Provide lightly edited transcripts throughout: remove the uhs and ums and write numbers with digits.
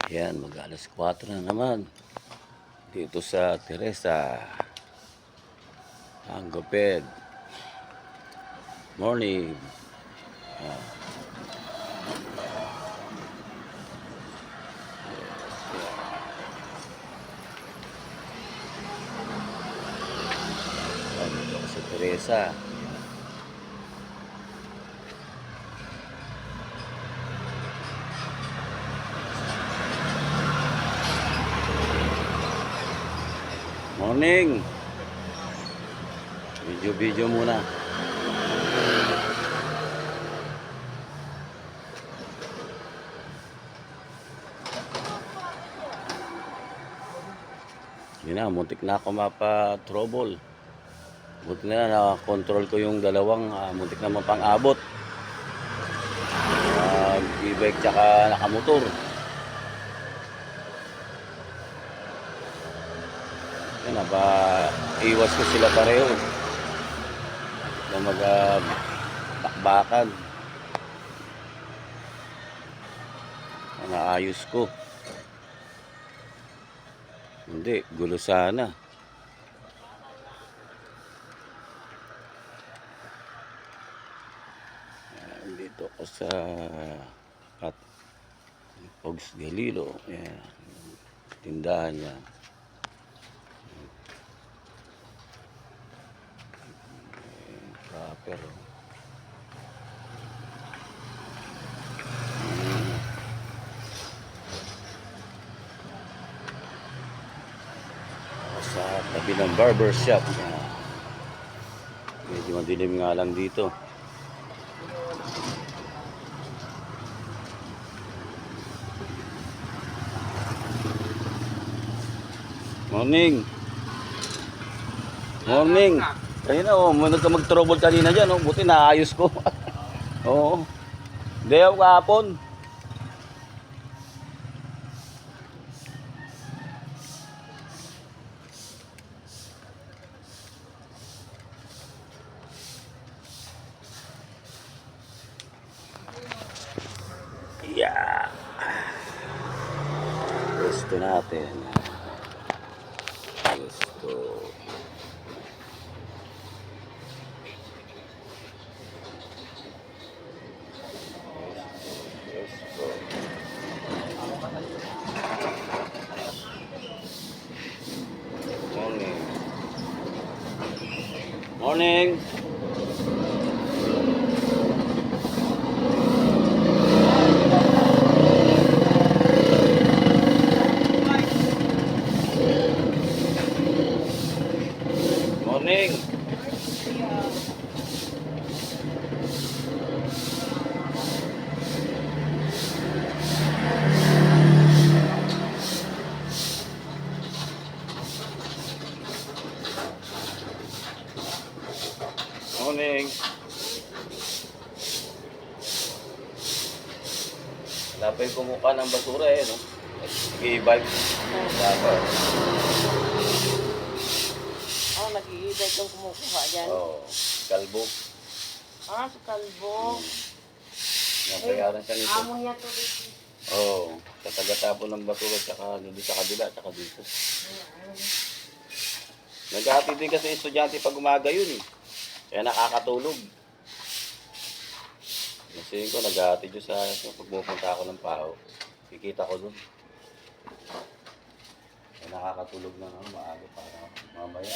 Ayan, mag alas 4 na naman. Dito sa Teresa. Ang gupid. Morning. Ayan, dito ako sa Teresa. Morning. Video muna. Yun na, muntik na ako mapa-trouble. Buti na nakakontrol ko yung dalawang muntik na mapang-abot. E-bike tsaka nakamotor. Yan na ba, iwas ko sila pareho na bakbakan. Naayos ko. Hindi, gulo sana. Dito ako sa Pogs Galilo. Ayan. Tindahan niya. Rapper. Sa tabi ng barber shop. Medyo madilim nga lang dito. Morning. Morning. Kanina mag-trouble kanina dyan. Buti naayos ko. Oo. Hindi ako kahapon. Yeah. Gusto natin. Gusto. Morning. Morning. Morning. Morning. Wala pa yung kumuka ng basura no? Nag-i-bike. Dapat. Nag-i-bike yung kumukuha dyan. Oo. Kalbo. Sa kalbo. Nabayaran siya nito. Amo niya to dito. Oo. Sa taga-tapon ng basura tsaka dito sa kabila tsaka dito. Nag-ahatid din kasi estudyante pag umaga yun eh. Kaya nakakatulog. Kasi ko nag-ahatid yun sa pag pupunta ako ng PAO. Kikita ko dun. Kaya nakakatulog na maaga para mamaya.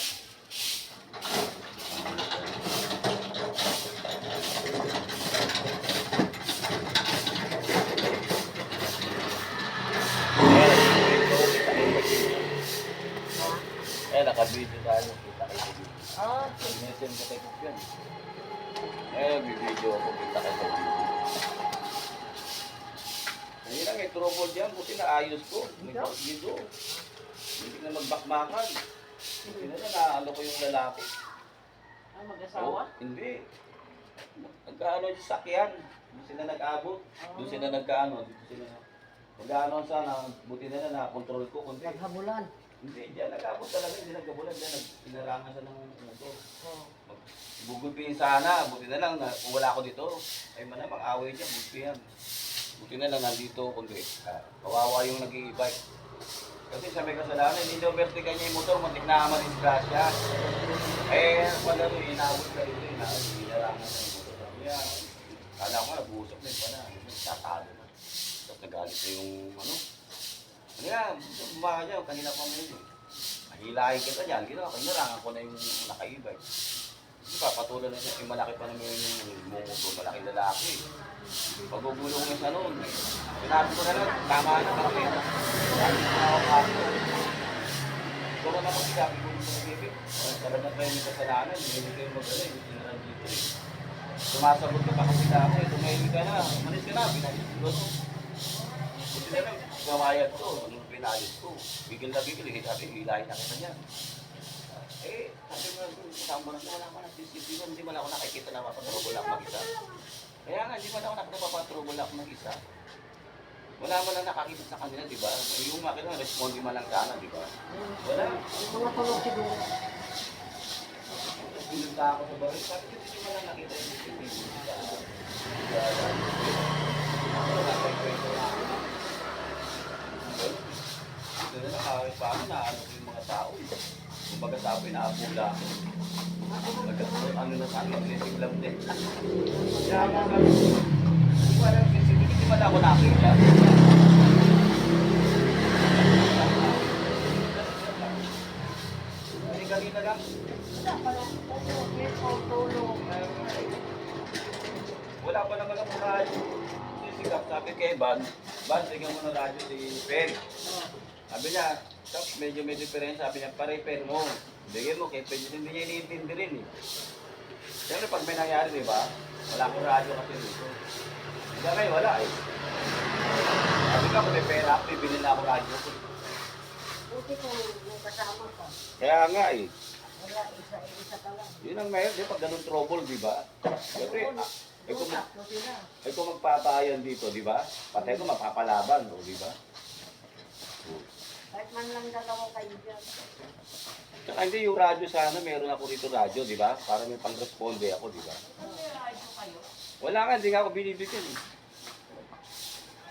Naka-video tayo. Kita kayo sa video. Message ko kayo yun. Bibideo ako. Kita kayo sa video. Hindi lang may trouble dyan. Buti na ayos ko. May video. Hindi na magbakmakan. Buti na naalo ko yung lalaki. Mag-asawa? Hindi. Nagkaano yung sakyan. Doon sila nag-abot. Doon sila nagkaano. Dito sila. Nag-ano sana. Buti na na-control ko. Kundi. Naghabulan. Hindi, diyan nag-abot talaga, hindi nagkabulan, diyan inarangan sa ng motor. Bugulpihin sana, buti na lang, kung wala ako dito, ay manamang away dyan, bugulpihan. Buti na lang nandito, kundi kawawa yung nag-i-bike. Kasi sa may kasalanan, in-overtake niya yung motor, muntik na ma-disgrasya. Eh, wala rin, inabot ka rin, inarangan na yung motor. Kaya, kala ko nag-uusap na yung pala, tatalo na. Tapos nagalit na yung ano. Kaya, bumaka niya, kanina pa mo yun. Mahilahin kita dyan, ginawa, kinarangan ko na yung naka-e-bike. Hindi pa, patuloy na siya, malaki pa naman yung motor, malaking lalaki. Pagugulong na siya noon, sinabi ko na lang, tama na kasi. Sabi ko na ako kaso. Ito na naman sinabi ko sa bibig. Talagang kayo yung kasalanan, hindi kayo magdala, hindi sinaran dito eh. Sumasagot ka pa kasi dati, tumahimik ka na, manis ka na, binalis ko. Buti na lang, gawayan ko, nung pinalis ko. Bigil na bigil, sabi, hilahin na kita niyan. Eh, sabi mo, kasama na wala man ang CCTV, hindi man ako nakikita na mapatrobol ako mag-isa. Kaya nga, hindi man ako napapatrobol ako mag-isa. Wala man lang nakakita sa kanila, di ba? Yung makina, responde man lang sana, di ba? Wala. Mga tulog siguro. Pinunta ako sa baril, sabi ko, hindi man lang nakita yung CCTV. Ito na lang, kahit paano na ano yung mga tao. Kumbaga sabi na apula ako. Ano na sa akin, blessing lang din. Kaya nga sabi ko, hindi ko alam, hindi man ako nakita. Ay, kanina lang. Wala pa naman ako radyo. Sisikap, sabi kay Van, bigyan mo ng radyo si Ben. Sabi niya, medyo may diferensya. Sabi niya, pare-pair mo. Bigyan mo, kaya pwede hindi niya iniintindi rin eh. Siyempre pag may nangyari, di ba? Wala akong radyo kasi dito. Hindi ngayon, wala eh. Sabi ka, kung may pera ako, bibili na ako radyo ko. Buti kung may kasama ka. Kaya nga eh. Wala, isa ka lang. Yun ang mayroon, di ba? Pag ganun trouble, di ba? Siyempre, Buti na. kung magpapayan dito, di ba? Patay ko, mapapalaban, di ba? Kahit man lang dalawa kayo dyan. Tsaka hindi yung radyo sana, meron ako rito radyo, di ba? Para may pang-responde ako, di ba? May radyo kayo? Wala nga, hindi nga ako binibigyan eh.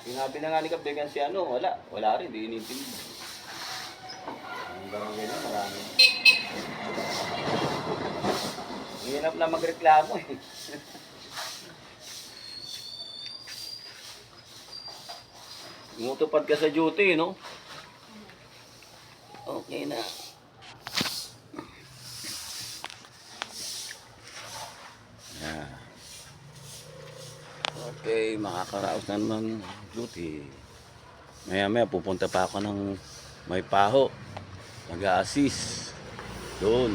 Sinabi na nga ni Kabegan si ano, wala rin, hindi inintindi. Ang barangay na, marami. Hirap na magreklamo eh. Umutupad ka sa duty, no? Okay na. Yeah. Okay, makakaraos na naman duty. Maya pupunta pa ako ng may paho. Mag-a-assist doon.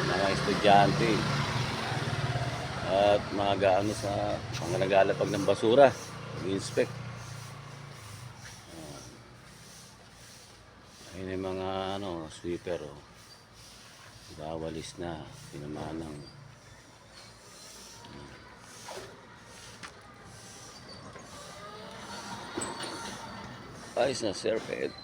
Mga estudyante. At mag-aano sa mga naglalapag ng basura. Mag-inspect. Ayun yung mga ano, sweeper oh. Gawalis na, pinamanang. Ayos na, Sir Pet.